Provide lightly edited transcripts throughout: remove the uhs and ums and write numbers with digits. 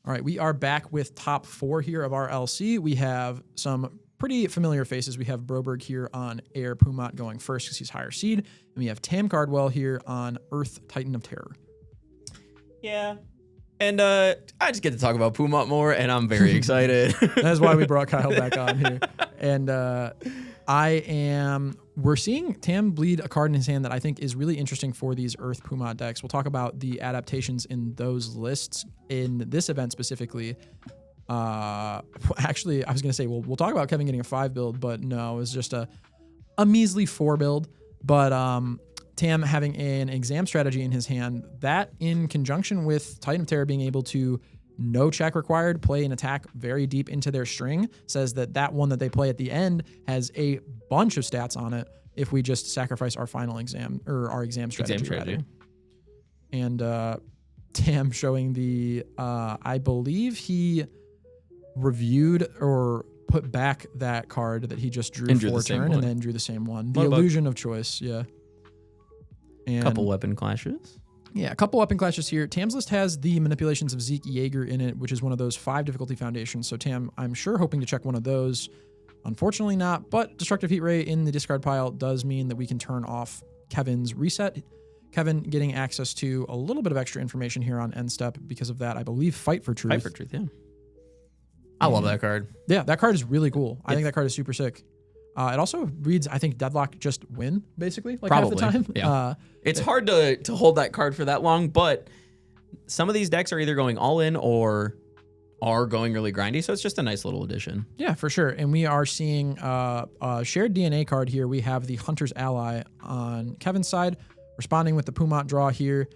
All right, we are back with top 4 here of our LC. We have some pretty familiar faces. We have Broberg here on Air Pumat going first because he's higher seed. And we have Tam Cardwell here on Earth Titan of Terror. Yeah. And I just get to talk about Pumat more, and I'm very excited. That's why we brought Kyle back on here. And we're seeing Tam bleed a card in his hand that I think is really interesting for these Earth Pumat decks. We'll talk about the adaptations in those lists in this event specifically. Actually, I was going to say, we'll talk about Kevin getting a 5 build, but no, it was just a measly 4 build. But Tam having an exam strategy in his hand, that in conjunction with Titan of Terror being able to no check required, play an attack very deep into their string, says that one that they play at the end has a bunch of stats on it if we just sacrifice our final exam or our exam strategy. And Tam showing the, I believe he reviewed or put back that card that he just drew for turn and then drew the same one. The illusion of choice, yeah. And couple weapon clashes. Yeah, a couple weapon clashes here. Tam's list has the manipulations of Zeke Jaeger in it, which is one of those 5 difficulty foundations. So Tam, I'm sure, hoping to check one of those. Unfortunately not, but Destructive Heat Ray in the discard pile does mean that we can turn off Kevin's reset. Kevin getting access to a little bit of extra information here on end step because of that. I believe Fight for Truth. Fight for Truth, yeah. I love that card. Yeah, that card is really cool. I think that card is super sick. It also reads, I think, Deadlock just win, basically, like probably half the time. Yeah. It's hard to hold that card for that long, but some of these decks are either going all in or are going really grindy, so it's just a nice little addition. Yeah, for sure. And we are seeing a shared DNA card here. We have the Hunter's Ally on Kevin's side, responding with the Pumat draw here.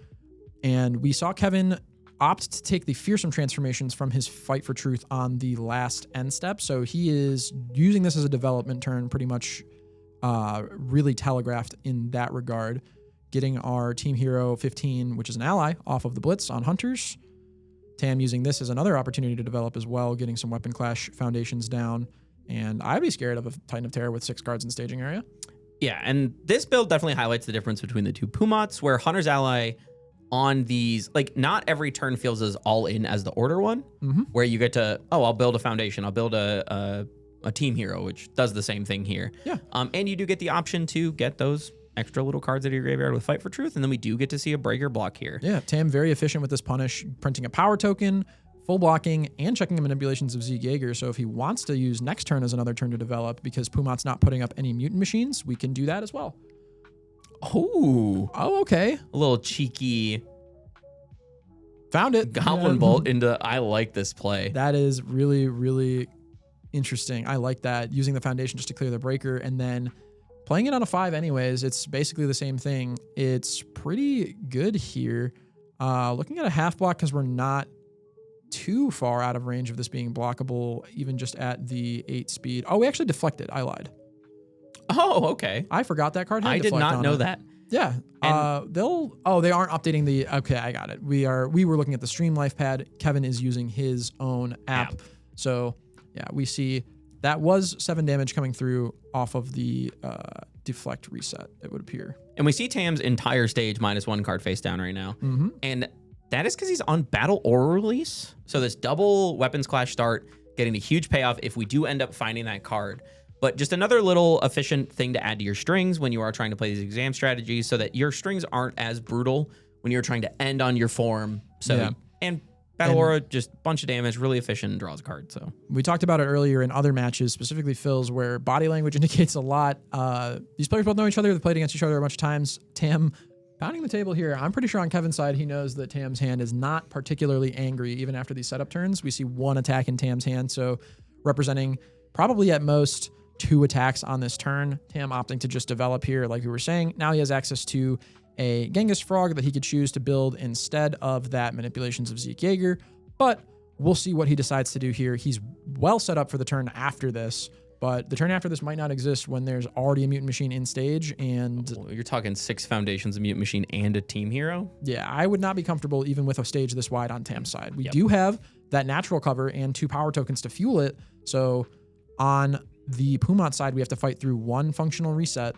And we saw Kevin opt to take the Fearsome transformations from his Fight for Truth on the last end step. So he is using this as a development turn, pretty much really telegraphed in that regard. Getting our Team Hero 15, which is an ally, off of the Blitz on Hunters. Tam using this as another opportunity to develop as well, getting some weapon clash foundations down. And I'd be scared of a Titan of Terror with 6 cards in staging area. Yeah, and this build definitely highlights the difference between the two Pumats, where Hunter's Ally on these, like, not every turn feels as all in as the order one, where you get to, I'll build a foundation, I'll build a team hero, which does the same thing here. Yeah. And you do get the option to get those extra little cards out of your graveyard with Fight for Truth, and then we do get to see a breaker block here. Yeah, Tam very efficient with this punish, printing a power token, full blocking, and checking the manipulations of Zeke Jaeger. So if he wants to use next turn as another turn to develop, because Pumat's not putting up any mutant machines, we can do that as well. Oh, okay. A little cheeky found it. Goblin Bolt into, I like this play. That is really, really interesting. I like that. Using the foundation just to clear the breaker and then playing it on a 5 anyways. It's basically the same thing. It's pretty good here. Looking at a half block because we're not too far out of range of this being blockable, even just at the 8 speed. Oh, we actually deflected. I lied. Oh, okay. I forgot that card. I did not know that. Yeah. They aren't updating the, okay, I got it. We were looking at the Stream Life pad. Kevin is using his own app. So yeah, we see that was 7 damage coming through off of the deflect reset, it would appear. And we see Tam's entire stage -1 card face down right now. And that is because he's on Battle Aura Release. So this double weapons clash start, getting a huge payoff if we do end up finding that card. But just another little efficient thing to add to your strings when you are trying to play these exam strategies so that your strings aren't as brutal when you're trying to end on your form. So, yeah. And Battle Aura, just a bunch of damage, really efficient, and draws a card. So we talked about it earlier in other matches, specifically Phil's, where body language indicates a lot. These players both know each other. They've played against each other a bunch of times. Tam pounding the table here. I'm pretty sure on Kevin's side, he knows that Tam's hand is not particularly angry even after these setup turns. We see 1 attack in Tam's hand, so representing probably at most 2 attacks on this turn. Tam opting to just develop here, like we were saying. Now he has access to a Genghis Frog that he could choose to build instead of that manipulations of Zeke Jaeger, but we'll see what he decides to do here. He's well set up for the turn after this, but the turn after this might not exist when there's already a mutant machine in stage, and you're talking 6 foundations, a mutant machine, and a team hero? Yeah, I would not be comfortable even with a stage this wide on Tam's side. We do have that natural cover and 2 power tokens to fuel it, so on the Pumat side, we have to fight through 1 functional reset,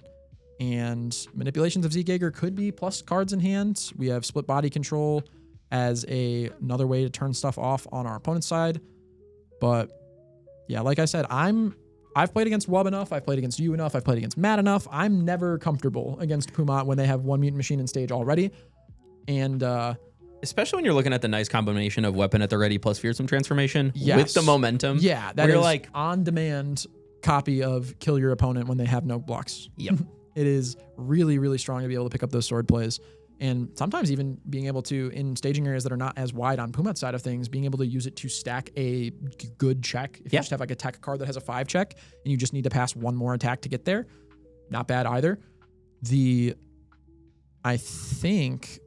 and manipulations of Zeke Jaeger could be plus cards in hand. We have split body control, as another way to turn stuff off on our opponent's side. But yeah, like I said, I've played against Wub enough. I've played against you enough. I've played against Matt enough. I'm never comfortable against Pumat when they have one mutant machine in stage already. And especially when you're looking at the nice combination of weapon at the ready plus fearsome transformation yes. with the momentum. Yeah, that is like on-demand copy of kill your opponent when they have no blocks. Yep. It is really, really strong to be able to pick up those sword plays. And sometimes even being able to, in staging areas that are not as wide on Pumat's side of things, being able to use it to stack a good check. If you just have like a tech card that has a 5 check and you just need to pass one more attack to get there, not bad either. I think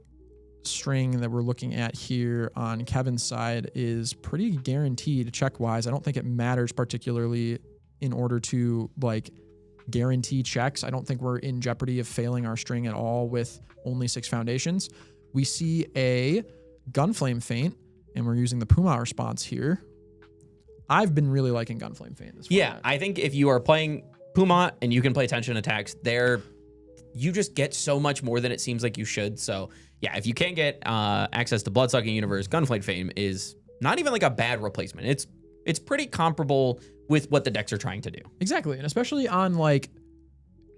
string that we're looking at here on Kevin's side is pretty guaranteed check-wise. I don't think it matters particularly in order to like guarantee checks. I don't think we're in jeopardy of failing our string at all with only 6 foundations. We see a Gunflame Feint, and we're using the Puma response here. I've been really liking Gunflame Feint this format. I think if you are playing Puma and you can play tension attacks, you just get so much more than it seems like you should. So yeah, if you can't get access to Bloodsucking Universe, Gunflame Feint is not even like a bad replacement. It's pretty comparable with what the decks are trying to do. Exactly. And especially on like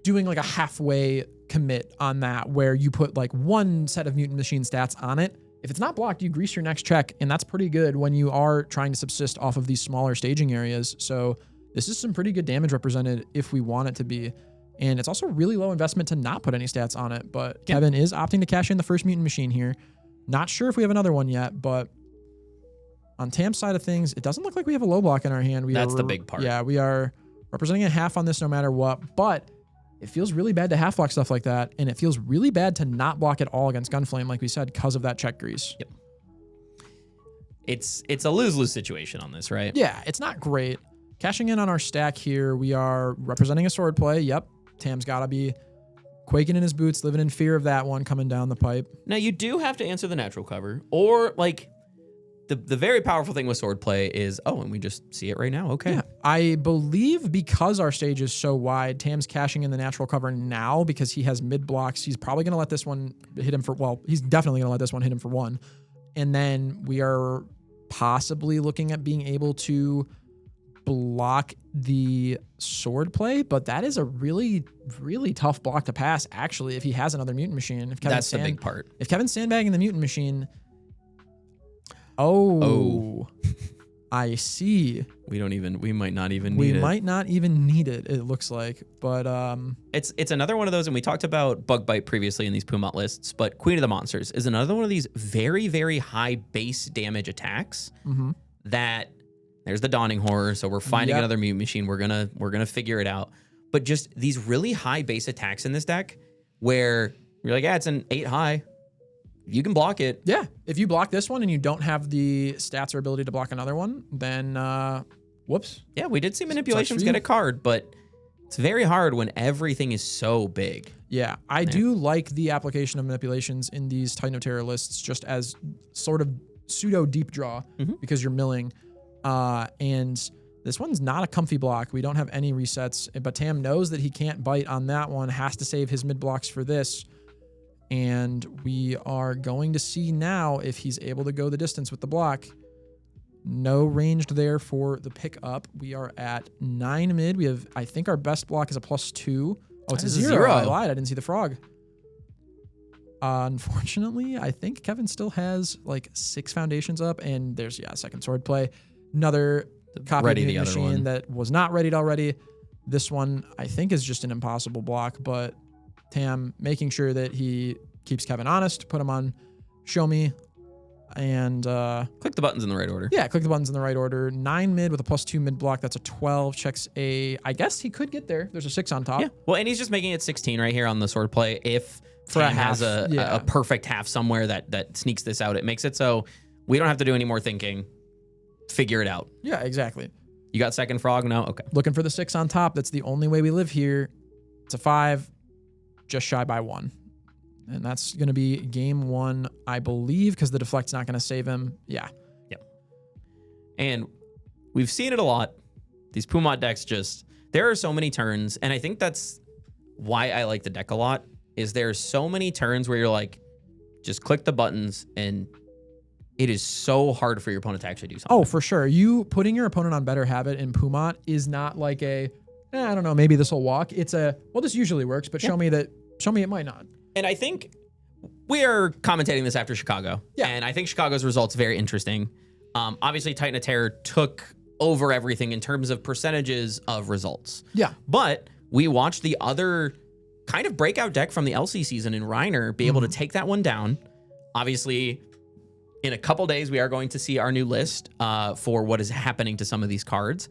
doing like a halfway commit on that where you put like one set of mutant machine stats on it. If it's not blocked, you grease your next check, and that's pretty good when you are trying to subsist off of these smaller staging areas. So this is some pretty good damage represented if we want it to be. And it's also really low investment to not put any stats on it. But Kevin is opting to cash in the first mutant machine here. Not sure if we have another one yet, but on Tam's side of things, it doesn't look like we have a low block in our hand. That's the big part. Yeah, we are representing a half on this no matter what, but it feels really bad to half block stuff like that, and it feels really bad to not block at all against Gunflame, like we said, because of that check grease. Yep. It's a lose-lose situation on this, right? Yeah, it's not great. Cashing in on our stack here, we are representing a sword play. Yep, Tam's got to be quaking in his boots, living in fear of that one coming down the pipe. Now, you do have to answer the natural cover, or like the very powerful thing with sword play is, and we just see it right now. Okay. Yeah, I believe because our stage is so wide, Tam's cashing in the natural cover now because he has mid blocks. He's probably going to let this one hit him he's definitely going to let this one hit him for 1. And then we are possibly looking at being able to block the sword play, but that is a really, really tough block to pass, actually, if he has another mutant machine. That's the big part. If Kevin's sandbagging the mutant machine, I see. We might not even need it. We might not even need it, it looks like. But it's another one of those, and we talked about Bug Bite previously in these Pumat lists, but Queen of the Monsters is another one of these very, very high base damage attacks that there's the Dawning Horror, so we're finding another mutant machine. We're gonna figure it out. But just these really high base attacks in this deck where you're like, it's an 8 high. You can block it. Yeah. If you block this one and you don't have the stats or ability to block another one, then whoops. Yeah, we did see manipulations get a card, but it's very hard when everything is so big. Yeah, I do like the application of manipulations in these Titan of Terror lists just as sort of pseudo deep draw because you're milling. And this one's not a comfy block. We don't have any resets, but Tam knows that he can't bite on that one, has to save his mid blocks for this. And we are going to see now if he's able to go the distance with the block. No ranged there for the pickup. We are at 9 mid. We have, I think our best block is a +2. Oh, it's a 0. I lied. I didn't see the frog. Unfortunately, I think Kevin still has like 6 foundations up, and there's, second sword play. Another copy of the machine that was not readied already. This one, I think, is just an impossible block, but Tam making sure that he keeps Kevin honest, put him on show me, and click the buttons in the right order. Yeah, click the buttons in the right order. 9 mid with a +2 mid block. That's a 12. Checks I guess he could get there. There's a 6 on top. Yeah. Well, and he's just making it 16 right here on the sword play. If Tam has a perfect half somewhere that sneaks this out, it makes it so we don't have to do any more thinking. Figure it out. Yeah, exactly. You got second frog? No? Okay. Looking for the 6 on top. That's the only way we live here. It's a 5. Just shy by 1. And that's going to be game 1, I believe, because the deflect's not going to save him. Yeah. Yep. And we've seen it a lot. These Pumat decks there are so many turns, and I think that's why I like the deck a lot, is there's so many turns where you're like, just click the buttons and it is so hard for your opponent to actually do something. Oh, for sure. You putting your opponent on better habit in Pumot is not like I don't know, maybe this will walk. It's well, this usually works, but show me it might not. And I think we are commentating this after Chicago. Yeah. And I think Chicago's results very interesting. Obviously, Titan of Terror took over everything in terms of percentages of results. Yeah. But we watched the other kind of breakout deck from the LC season in Reiner be able to take that one down. Obviously, in a couple days, we are going to see our new list for what is happening to some of these cards.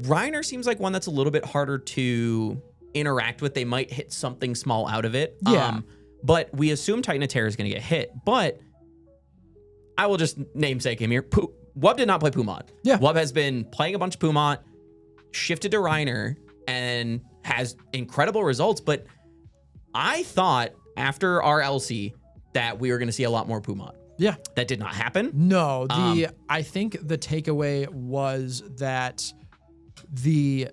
Reiner seems like one that's a little bit harder to interact with. They might hit something small out of it. Yeah. But we assume Titan of Terror is going to get hit. But I will just namesake him here. Wub did not play Pumot. Yeah. Wub has been playing a bunch of Pumot, shifted to Reiner, and has incredible results. But I thought after our LC that we were going to see a lot more Pumot. Yeah. That did not happen. No, I think the takeaway was that the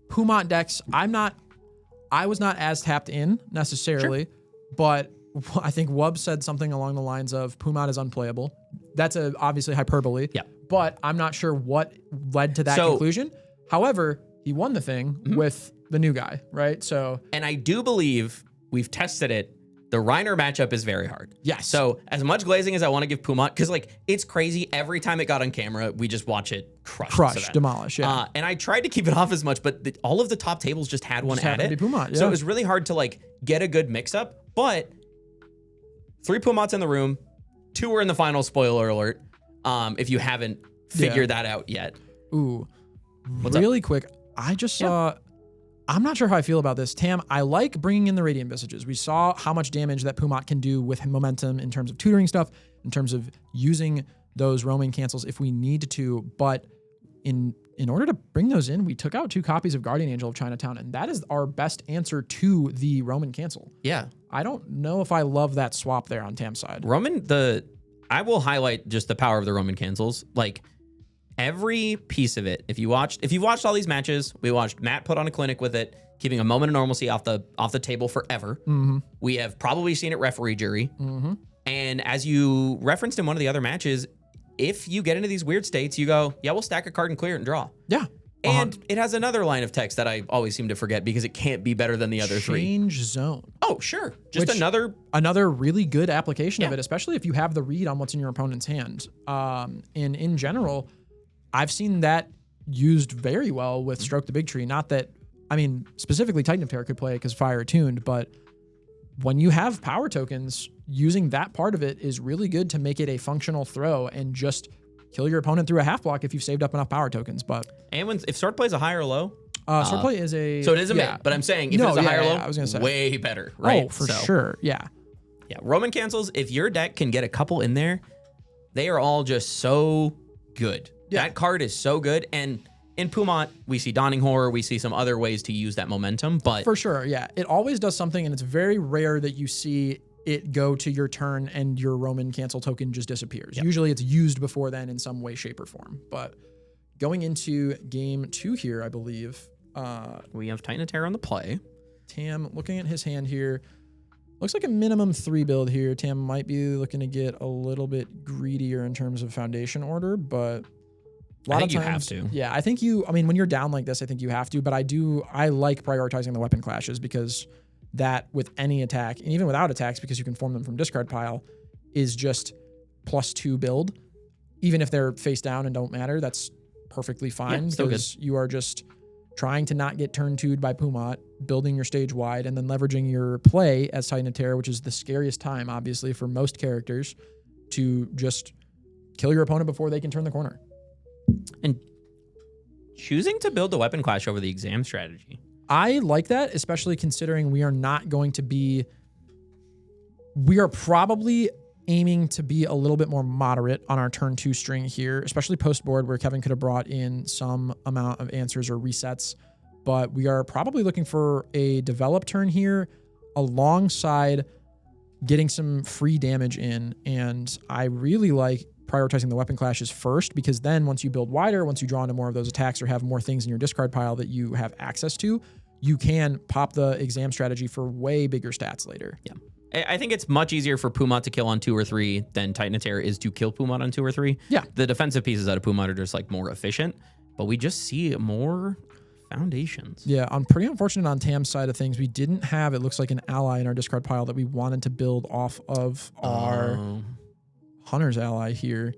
Pumot decks, I was not as tapped in necessarily, but I think Wub said something along the lines of Pumot is unplayable. That's obviously hyperbole. Yeah. But I'm not sure what led to that conclusion. However, he won the thing with the new guy, right? So, and I do believe we've tested it. The Reiner matchup is very hard. Yes. So as much glazing as I want to give Pumot, because like it's crazy. Every time it got on camera, we just watch it crush, demolish. Yeah. And I tried to keep it off as much, but all of the top tables just had one at it. Pumot, yeah. So it was really hard to like get a good mix up. But 3 Pumots in the room, 2 were in the final. Spoiler alert. If you haven't figured that out yet. Ooh, really quick. I just saw. I'm not sure how I feel about this. Tam, I like bringing in the Radiant Visages. We saw how much damage that Pumot can do with momentum in terms of tutoring stuff, in terms of using those roaming cancels if we need to. But in order to bring those in, we took out 2 copies of Guardian Angel of Chinatown, and that is our best answer to the Roman cancel. Yeah. I don't know if I love that swap there on Tam's side. I will highlight just the power of the Roman cancels. Like, every piece of it, if you've watched all these matches, we watched Matt put on a clinic with it, keeping a moment of normalcy off the table forever. We have probably seen it referee jury. And as you referenced in one of the other matches, if you get into these weird states, you go, yeah, we'll stack a card and clear it and draw. Yeah. And it has another line of text that I always seem to forget because it can't be better than the other 3. Change zone. Oh, sure. Just another really good application of it, especially if you have the read on what's in your opponent's hand. And in general, I've seen that used very well with Stroke the Big Tree. Not that, I mean, specifically Titan of Terror could play it because Fire Attuned, but when you have power tokens, using that part of it is really good to make it a functional throw and just kill your opponent through a half block if you've saved up enough power tokens. But if Sword Play is a high or low? Sword Play is a... So it is a mid, but I'm saying if it's a high or low, I was gonna say, way better, right? Oh, for sure, yeah. Yeah, Roman cancels, if your deck can get a couple in there, they are all just so good. Yeah. That card is so good. And in Pumot, we see Dawning Horror. We see some other ways to use that momentum. But for sure, yeah. It always does something, and it's very rare that you see it go to your turn and your Roman cancel token just disappears. Yep. Usually it's used before then in some way, shape, or form. But going into game 2 here, I believe. We have Titan of Terror on the play. Tam, looking at his hand here, looks like a minimum 3 build here. Tam might be looking to get a little bit greedier in terms of foundation order, but... I think you have to. Yeah, I think when you're down like this, I think you have to, but I like prioritizing the weapon clashes because that with any attack, and even without attacks, because you can form them from discard pile, is just +2 build. Even if they're face down and don't matter, that's perfectly fine because you are just trying to not get turn 2'd by Pumot, building your stage wide, and then leveraging your play as Titan of Terror, which is the scariest time, obviously, for most characters, to just kill your opponent before they can turn the corner. And choosing to build the weapon clash over the exam strategy. I like that, especially considering we are probably aiming to be a little bit more moderate on our turn 2 string here, especially post board where Kevin could have brought in some amount of answers or resets. But we are probably looking for a develop turn here alongside getting some free damage in. And I really like prioritizing the weapon clashes first, because then once you build wider, once you draw into more of those attacks or have more things in your discard pile that you have access to, you can pop the exam strategy for way bigger stats later. Yeah. I think it's much easier for Pumat to kill on 2 or 3 than Titan of Terror is to kill Pumat on 2 or 3. Yeah. The defensive pieces out of Pumat are just like more efficient, but we just see more foundations. Yeah, I'm pretty unfortunate on Tam's side of things. We didn't have, it looks like, an ally in our discard pile that we wanted to build off of our Hunter's ally here.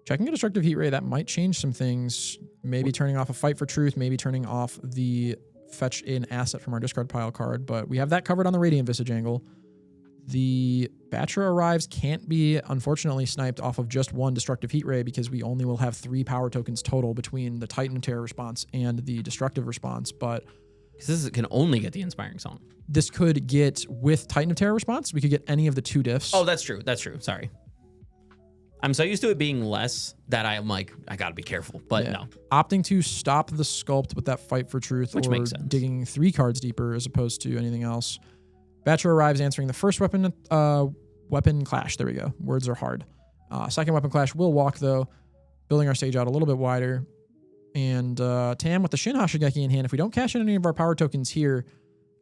Checking a Destructive Heat Ray, that might change some things. Maybe turning off a Fight for Truth, maybe turning off the fetch an asset from our discard pile card, but we have that covered on the Radiant Visage angle. The Bachelor Arrives can't be, unfortunately, sniped off of just 1 Destructive Heat Ray because we only will have 3 power tokens total between the Titan of Terror response and the Destructive response, but this can only get the Inspiring Song. this could get, with Titan of Terror response, we could get any of the 2 diffs. Oh, that's true. That's true. Sorry. I'm so used to it being less that I'm like, I gotta be careful, but no. Opting to stop the sculpt with that Fight for Truth, Which or makes sense. digging 3 cards deeper as opposed to anything else. Bachelor Arrives, answering the first weapon clash. There we go. Words are hard. Second weapon clash will walk, though, building our stage out a little bit wider. And Tam with the Shin Hashigeki in hand. If we don't cash in any of our power tokens here,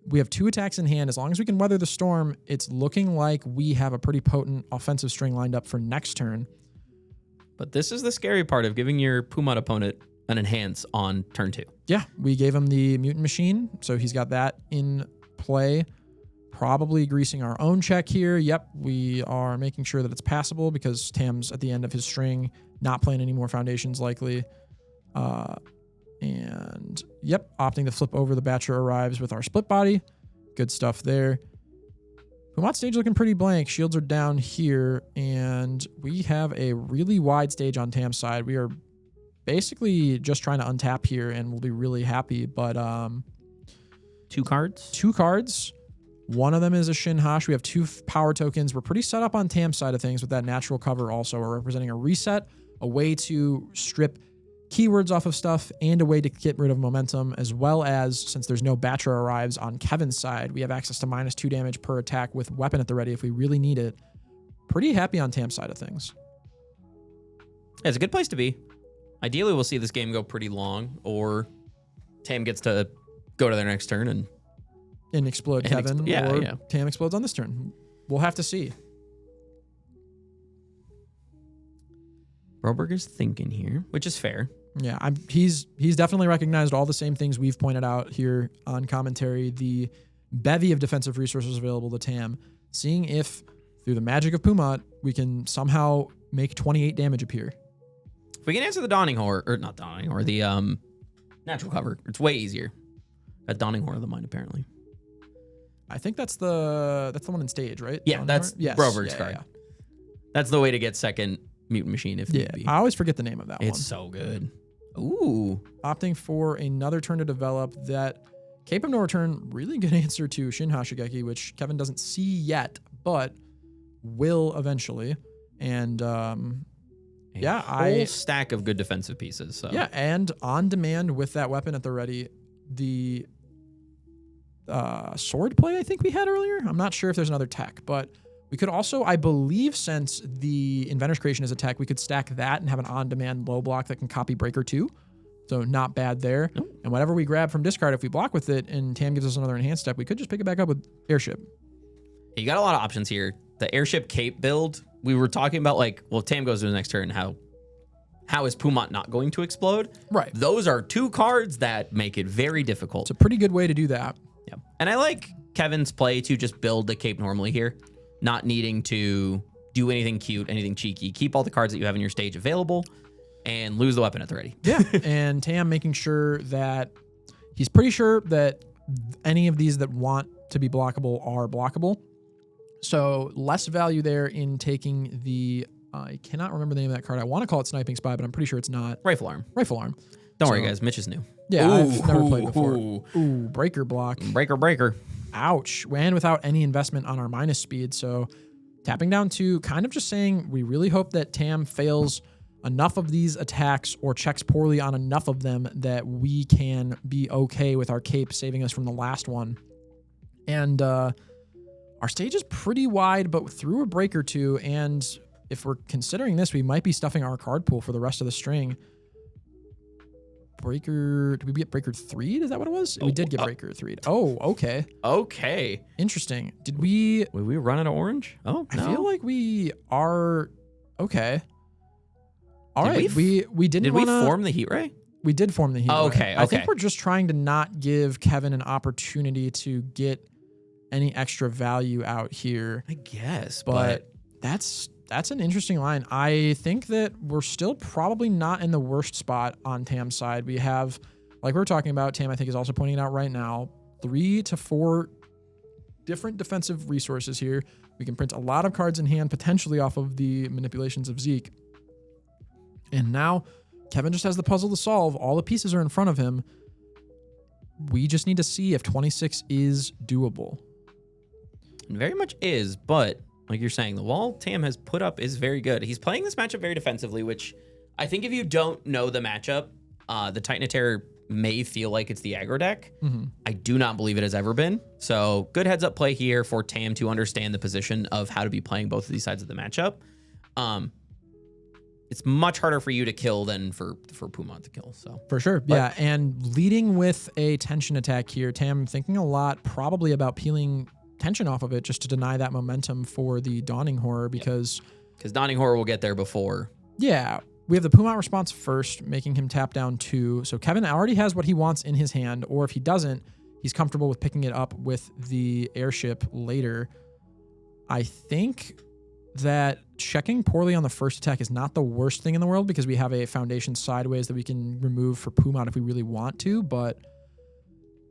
we have 2 attacks in hand. As long as we can weather the storm, it's looking like we have a pretty potent offensive string lined up for next turn. But this is the scary part of giving your Pumat opponent an enhance on turn 2. Yeah, we gave him the Mutant Machine, so he's got that in play. Probably greasing our own check here. Yep, we are making sure that it's passable because Tam's at the end of his string, not playing any more foundations likely. And yep, opting to flip over the Bachelor Arrives with our split body. Good stuff there. Pumat stage looking pretty blank. Shields are down here, and we have a really wide stage on Tam's side. We are basically just trying to untap here, and we'll be really happy. But 2 cards? 2 cards. One of them is a Shin Hash. We have 2 power tokens. We're pretty set up on Tam's side of things with that natural cover also. We're representing a reset, a way to strip keywords off of stuff, and a way to get rid of momentum, as well as, since there's no Bachelor Arrives on Kevin's side, we have access to -2 damage per attack with weapon at the ready if we really need it. Pretty happy on Tam's side of things. Yeah, it's a good place to be. Ideally, we'll see this game go pretty long, or Tam gets to go to their next turn and explode Kevin, yeah. or Tam explodes on this turn. We'll have to see. Broberg is thinking here, which is fair. Yeah, he's definitely recognized all the same things we've pointed out here on commentary. The bevy of defensive resources available to Tam. Seeing if, through the magic of Pumat, we can somehow make 28 damage appear. If we can answer the Dawning Horror, or not Dawning Horror, the natural cover, it's way easier. A Dawning Horror of the Mind, apparently. I think that's the one in stage, right? Yeah, that's Broberg's card. Yeah. That's the way to get second Mutant Machine if need be. I always forget the name of that one. It's so good. Ooh. Opting for another turn to develop that Cape of No Return, really good answer to Shin Hashigeki, which Kevin doesn't see yet, but will eventually. And whole stack of good defensive pieces. So. Yeah, and on demand with that weapon at the ready, the sword play I think we had earlier. I'm not sure if there's another tech, but we could also, I believe, since the Inventor's Creation is a tech, we could stack that and have an on-demand low block that can copy Breaker 2. So not bad there. Nope. And whatever we grab from discard, if we block with it and Tam gives us another enhanced step, we could just pick it back up with Airship. You got a lot of options here. The Airship Cape build, we were talking about like, well, if Tam goes to the next turn, how is Pumat not going to explode? Right. Those are 2 cards that make it very difficult. It's a pretty good way to do that. Yeah. And I like Kevin's play to just build the Cape normally here, not needing to do anything cute, anything cheeky. Keep all the cards that you have in your stage available and lose the weapon at the ready. Yeah. And Tam making sure that he's pretty sure that any of these that want to be blockable are blockable. So less value there in taking the, I cannot remember the name of that card. I want to call it Sniping Spy, but I'm pretty sure it's not. Rifle Arm. Rifle Arm. Don't worry, guys. Mitch is new. Yeah, I've never played before. Ooh, Breaker block. Breaker. Ouch. And without any investment on our minus speed. So tapping down to kind of just saying we really hope that Tam fails enough of these attacks or checks poorly on enough of them that we can be okay with our cape saving us from the last one. And our stage is pretty wide, but through a break or two, and if we're considering this, we might be stuffing our card pool for the rest of the string. Breaker. Did we get Breaker 3? Is that what it was? We did get Breaker 3. Oh, okay. Okay. Interesting. Did we run out of orange? Oh, no. I feel like we are okay. All right. We didn't we form the heat ray? We did form the heat ray. Okay. I think we're just trying to not give Kevin an opportunity to get any extra value out here. I guess, but that's an interesting line. I think that we're still probably not in the worst spot on Tam's side. We have, like we were talking about, Tam I think is also pointing it out right now, 3 to 4 different defensive resources here. We can print a lot of cards in hand, potentially off of the manipulations of Zeke. And now Kevin just has the puzzle to solve. All the pieces are in front of him. We just need to see if 26 is doable. It very much is, but like you're saying, the wall Tam has put up is very good. He's playing this matchup very defensively, which I think if you don't know the matchup, the Titan of Terror may feel like it's the aggro deck. Mm-hmm. I do not believe it has ever been. So good heads up play here for Tam to understand the position of how to be playing both of these sides of the matchup. It's much harder for you to kill than for Puma to kill. So for sure. Yeah. And leading with a tension attack here, Tam thinking a lot probably about peeling tension off of it just to deny that momentum for the Dawning Horror because Dawning Horror will get there before. Yeah. We have the Puma response first, making him tap down 2. So Kevin already has what he wants in his hand, or if he doesn't, he's comfortable with picking it up with the airship later. I think that checking poorly on the first attack is not the worst thing in the world because we have a foundation sideways that we can remove for Puma if we really want to, but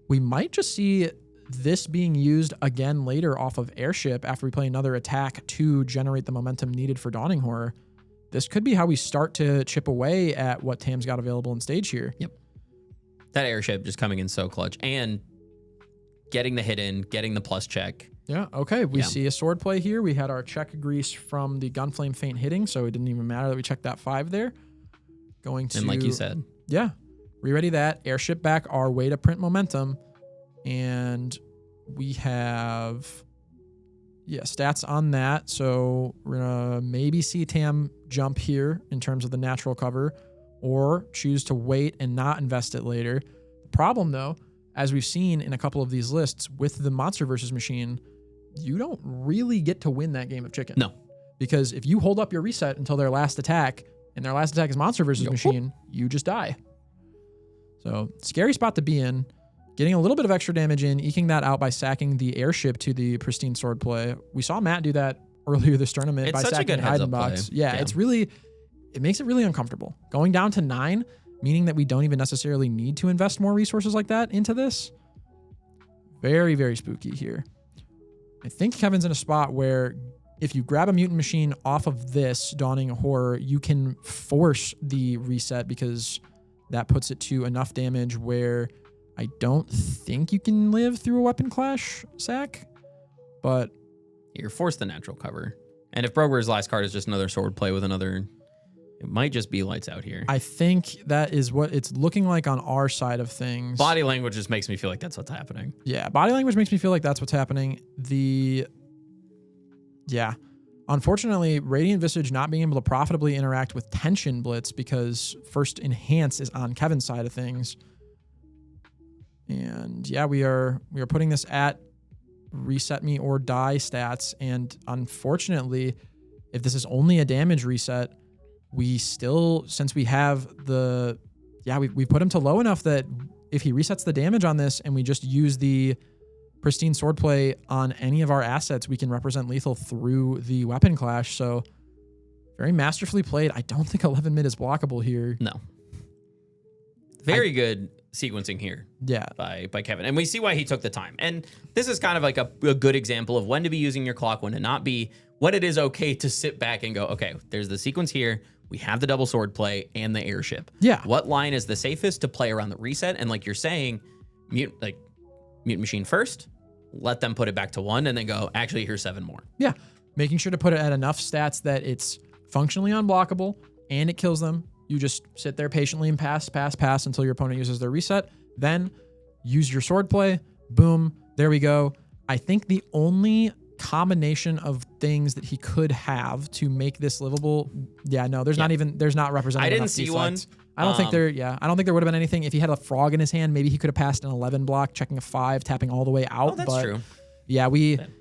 we might just see this being used again later off of airship after we play another attack to generate the momentum needed for Dawning Horror. This could be how we start to chip away at what Tam's got available in stage here. Yep. That airship just coming in so clutch and getting the hit in, getting the plus check. Yeah, okay. We see a sword play here. We had our check grease from the Gunflame feint hitting, so it didn't even matter that we checked that 5 there. And like you said. Yeah. Re-ready that. Airship back our way to print momentum. And we have stats on that. So we're going to maybe see Tam jump here in terms of the natural cover or choose to wait and not invest it later. The problem, though, as we've seen in a couple of these lists with the Monster versus Machine, you don't really get to win that game of chicken. No. Because if you hold up your reset until their last attack, and their last attack is Monster versus Machine, you just die. So, scary spot to be in. Getting a little bit of extra damage in, eking that out by sacking the airship to the pristine sword play. We saw Matt do that earlier this tournament by sacking the Hidden Box. Yeah, it makes it really uncomfortable. Going down to 9, meaning that we don't even necessarily need to invest more resources like that into this. Very, very spooky here. I think Kevin's in a spot where if you grab a mutant machine off of this Dawning Horror, you can force the reset because that puts it to enough damage where I don't think you can live through a weapon clash sack, but you're forced the natural cover. And if Broguer's last card is just another sword play with another, it might just be lights out here. I think that is what it's looking like on our side of things. Body language just makes me feel like that's what's happening. Yeah, body language makes me feel like that's what's happening. Unfortunately, Radiant Visage not being able to profitably interact with Tension Blitz because first Enhance is on Kevin's side of things. And yeah, we are putting this at reset me or die stats. And unfortunately, if this is only a damage reset, we still, since we have we put him to low enough that if he resets the damage on this and we just use the pristine swordplay on any of our assets, we can represent lethal through the weapon clash. So very masterfully played. I don't think 11 mid is blockable here. No. Very good sequencing here. Yeah. By Kevin. And we see why he took the time. And this is kind of like a good example of when to be using your clock, when to not be, when it is okay to sit back and go, okay, there's the sequence here. We have the double sword play and the airship. Yeah. What line is the safest to play around the reset? And like you're saying, mutant machine first, let them put it back to 1 and then go, actually, here's 7 more. Yeah. Making sure to put it at enough stats that it's functionally unblockable and it kills them. You just sit there patiently and pass until your opponent uses their reset. Then use your sword play. Boom. There we go. I think the only combination of things that he could have to make this livable. Yeah, no, there's not represented. I didn't enough see deflect. one. I don't think I don't think there would have been anything. If he had a frog in his hand, maybe he could have passed an 11 block, checking a 5, tapping all the way out. Oh, that's true. Yeah,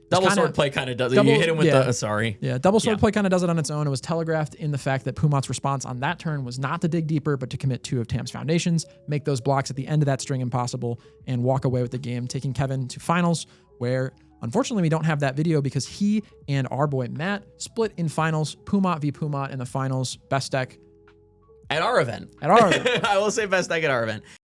double sword play kind of does it. You hit him with the sorry. Yeah, double sword play kind of does it on its own. It was telegraphed in the fact that Pumat's response on that turn was not to dig deeper, but to commit 2 of Tam's foundations, make those blocks at the end of that string impossible, and walk away with the game, taking Kevin to finals, where unfortunately we don't have that video because he and our boy Matt split in finals. Pumat v Pumat in the finals. Best deck at our event. At our event. I will say best deck at our event.